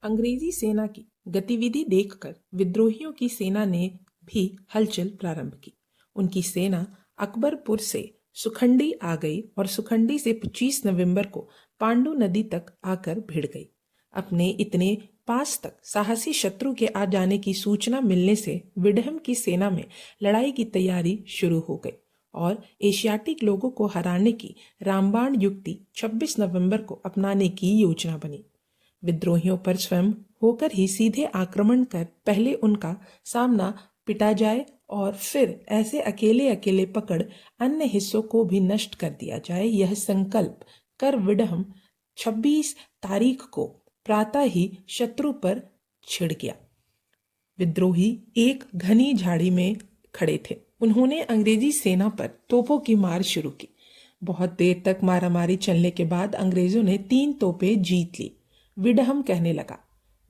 अंग्रेजी सेना की गतिविधि देखकर विद्रोहियों की सेना ने भी हलचल प्रारंभ की। उनकी सेना अकबरपुर से सुखंडी आ गई और सुखंडी से 25 नवंबर को पांडु नदी तक आकर भिड़ गई। अपने इतने पास तक साहसी शत्रु के आ जाने की सूचना मिलने से विडहम की सेना में लड़ाई की तैयारी शुरू हो गई और एशियाटिक लोगों को हराने की रामबाण युक्ति 26 नवंबर को अपनाने की योजना बनी। विद्रोहियों पर स्वयं होकर ही सीधे आक्रमण कर पहले उनका सामना पिटा जाए और फिर ऐसे अकेले अकेले पकड़ अन्य हिस्सों को भी नष्ट कर दिया जाए, यह संकल्प कर विडहम 26 तारीख को प्रातः ही शत्रु पर छिड़ गया। विद्रोही एक घनी झाड़ी में खड़े थे। उन्होंने अंग्रेजी सेना पर तोपों की मार शुरू की। बहुत देर तक मारामारी चलने के बाद अंग्रेजों ने 3 तोपें जीत ली। विडहम कहने लगा,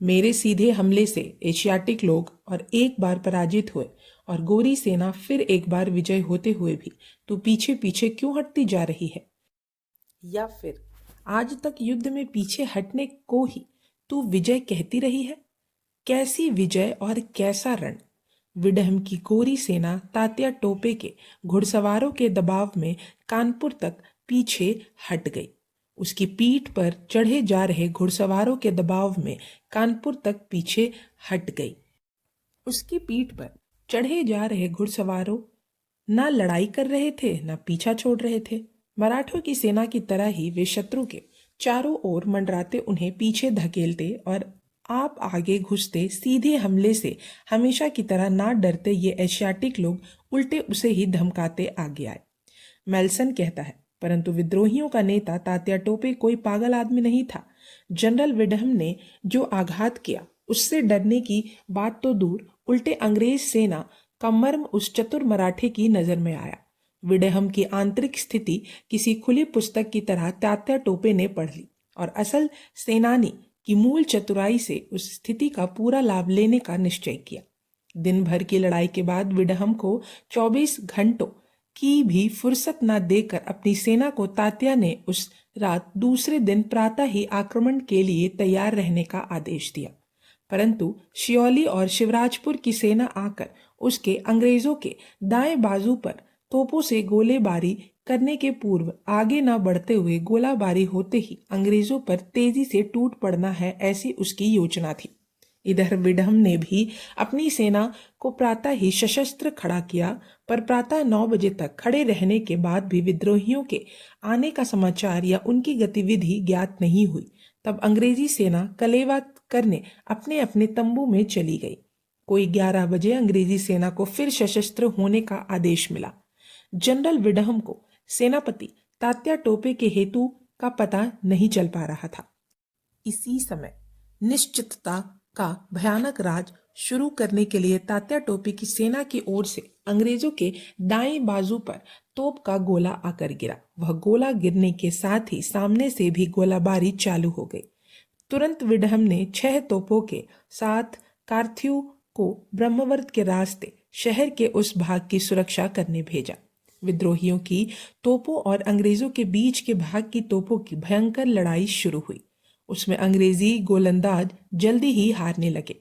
मेरे सीधे हमले से एशियाटिक लोग और एक बार पराजित हुए और गोरी सेना फिर एक बार विजय होते हुए भी तू पीछे पीछे क्यों हटती जा रही है? या फिर आज तक युद्ध में पीछे हटने को ही तू विजय कहती रही है? कैसी विजय और कैसा रण! विडहम की गोरी सेना तात्या टोपे के घुड़सवारों के दबाव में कानपुर तक पीछे हट गई। उसकी पीठ पर चढ़े जा रहे घुड़सवारों के दबाव में कानपुर तक पीछे हट गई। उसकी पीठ पर चढ़े जा रहे घुड़सवारों न लड़ाई कर रहे थे न पीछा छोड़ रहे थे। मराठों की सेना की तरह ही वे शत्रु के चारों ओर मंडराते उन्हें पीछे धकेलते और आप आगे घुसते। सीधे हमले से हमेशा की तरह ना डरते ये एशियाटिक लोग उल्टे उसे ही धमकाते आगे आए। मेल्सन कहता है, परंतु विद्रोहियों का नेता तात्या टोपे कोई पागल आदमी नहीं था। जनरल विडहम ने जो आघात किया उससे डरने की बात तो दूर, उल्टे अंग्रेज सेना का मर्म उस चतुर मराठे की नजर में आया। विडहम की आंतरिक स्थिति किसी खुली पुस्तक की तरह तात्या टोपे ने पढ़ ली और असल सेनानी की मूल चतुराई से उस स्थिति का पूरा लाभ लेने का निश्चय किया। दिन भर की लड़ाई के बाद विडहम को 24 घंटों की भी फुर्सत न देकर अपनी सेना को तात्या ने उस रात दूसरे दिन प्रातः ही आक्रमण के लिए तैयार रहने का आदेश दिया। परंतु शियोली और शिवराजपुर की सेना आकर उसके अंग्रेजों के दाएं बाजू पर तोपों से गोलेबारी करने के पूर्व आगे न बढ़ते हुए गोलाबारी होते ही अंग्रेजों पर तेजी से टूट पड़ना है, ऐसी उसकी योजना थी। इधर विडहम ने भी अपनी सेना को प्रातः ही सशस्त्र खड़ा किया, पर प्रातः 9 बजे तक खड़े रहने के बाद भी विद्रोहियों के आने का समाचार या उनकी गतिविधि ज्ञात नहीं हुई। तब अंग्रेजी सेना कलेवा करने अपने अपने तंबू में चली गई। कोई 11 बजे अंग्रेजी सेना को फिर सशस्त्र होने का आदेश मिला। जनरल विडहम को सेनापति तात्या टोपे के हेतु का पता नहीं चल पा रहा था। इसी समय निश्चितता का भयानक राज शुरू करने के लिए तात्या टोपे की सेना की ओर से अंग्रेजों के दाएं बाजू पर तोप का गोला आकर गिरा। वह गोला गिरने के साथ ही सामने से भी गोलाबारी चालू हो गई। तुरंत विडहम ने 6 तोपों के साथ कार्थ्यू को ब्रह्मवर्त के रास्ते शहर के उस भाग की सुरक्षा करने भेजा। विद्रोहियों की तोपों और अंग्रेजों के बीच के भाग की तोपों की भयंकर लड़ाई शुरू हुई। उसमें अंग्रेजी गोलंदाज जल्दी ही हारने लगे।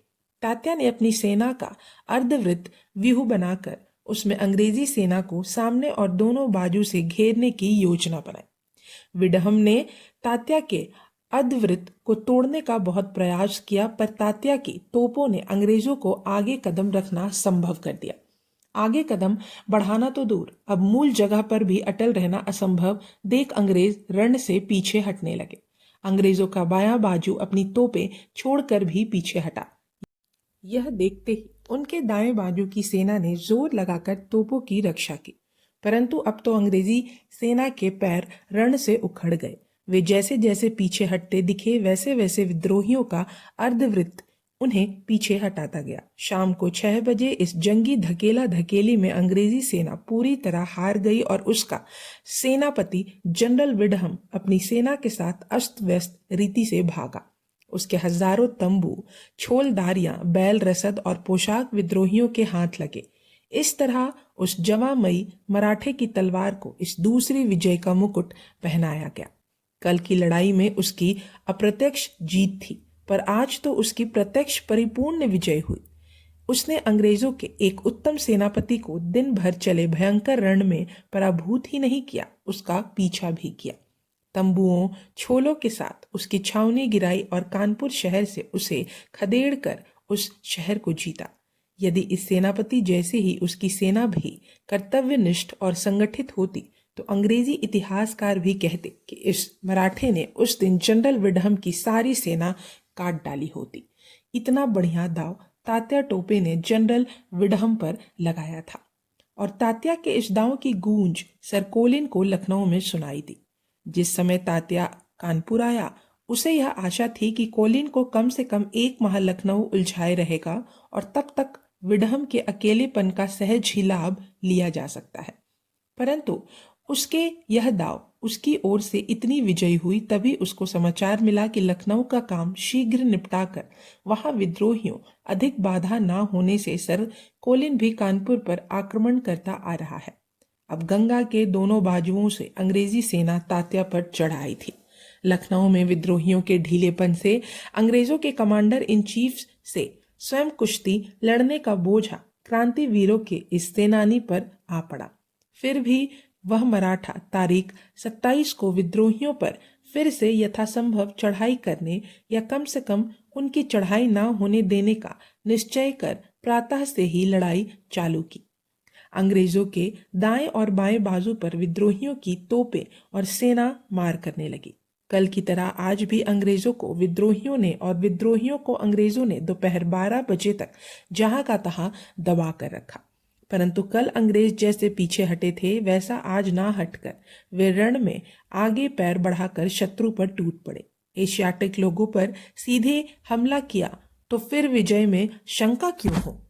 तात्या ने अपनी सेना का अर्धवृत्त व्यूह बनाकर उसमें अंग्रेजी सेना को सामने और दोनों बाजू से घेरने की योजना बनाई। विडहम ने तात्या के अर्धवृत्त को तोड़ने का बहुत प्रयास किया, पर तात्या की तोपों ने अंग्रेजों को आगे कदम रखना संभव कर दिया। आगे कदम बढ़ाना तो दूर, अब मूल जगह पर भी अटल रहना असंभव देख अंग्रेज रण से पीछे हटने लगे। अंग्रेजों का बायां बाजू अपनी तोपें छोड़कर भी पीछे हटा। यह देखते ही उनके दाएं बाजू की सेना ने जोर लगाकर तोपों की रक्षा की, परंतु अब तो अंग्रेजी सेना के पैर रण से उखड़ गए। वे जैसे जैसे पीछे हटते दिखे वैसे वैसे विद्रोहियों का अर्धवृत्त उन्हें पीछे हटाता गया। शाम को 6 बजे इस जंगी धकेला धकेली में अंग्रेजी सेना पूरी तरह हार गई और उसका सेनापति जनरल विडहम अपनी सेना के साथ अस्त व्यस्त रीति से भागा। उसके हजारों तंबू, छोलदारियां, बैल रसद और पोशाक विद्रोहियों के हाथ लगे। इस तरह उस जवामयी मराठे की तलवार को इस दूसरी विजय का मुकुट पहनाया गया। कल की लड़ाई में उसकी अप्रत्यक्ष जीत थी, पर आज तो उसकी प्रत्यक्ष परिपूर्ण विजय हुई। उसने अंग्रेजों के एक उत्तम सेनापति को दिन भर चले भयंकर रण में पराभूत ही नहीं किया, उसका पीछा भी किया। तंबुओं छोलों के साथ उसकी छावनी गिराई और कानपुर शहर से उसे खदेड़ कर उस शहर को जीता। यदि इस सेनापति जैसे ही उसकी सेना भी कर्तव्यनिष्ठ और संगठित होती तो अंग्रेजी इतिहासकार भी कहते कि इस मराठे ने उस दिन जनरल विडहम की सारी सेना काट डाली होती। इतना बढ़िया दाव तात्या टोपे ने जनरल विडहम पर लगाया था और तात्या के इस दाव की गूंज सर कोलिन को लखनऊ में सुनाई दी। जिस समय तात्या कानपुर आया उसे यह आशा थी कि कोलिन को कम से कम 1 माह लखनऊ उलझाए रहेगा और तब तक विडहम के अकेलेपन का सहज ही लाभ लिया जा सकता है। परंतु उसके यह दाव उसकी ओर से इतनी विजयी हुई तभी उसको समाचार मिला कि लखनऊ का काम शीघ्र निपटाकर वहां विद्रोहियों अधिक बाधा ना होने से सर कोलिन भी कानपुर पर आक्रमण करता आ रहा है। अब गंगा के दोनों बाजुओं से अंग्रेजी सेना तात्या पर चढ़ आई थी। लखनऊ में विद्रोहियों के ढीलेपन से अंग्रेजों के कमांडर इन चीफ से स्वयं कुश्ती लड़ने का बोझा क्रांति वीरों के इस सेनानी पर आ पड़ा। फिर भी वह मराठा तारीख 27 को विद्रोहियों पर फिर से यथासंभव चढ़ाई करने या कम से कम उनकी चढ़ाई ना होने देने का निश्चय कर प्रातः से ही लड़ाई चालू की। अंग्रेजों के दाएं और बाएं बाजू पर विद्रोहियों की तोपें और सेना मार करने लगी। कल की तरह आज भी अंग्रेजों को विद्रोहियों ने और विद्रोहियों को अंग्रेजों ने दोपहर 12 बजे तक जहां का तहां दबा कर रखा। परंतु कल अंग्रेज जैसे पीछे हटे थे वैसा आज ना हटकर वे रण में आगे पैर बढ़ाकर शत्रु पर टूट पड़े। एशियाटिक लोगों पर सीधे हमला किया तो फिर विजय में शंका क्यों हो।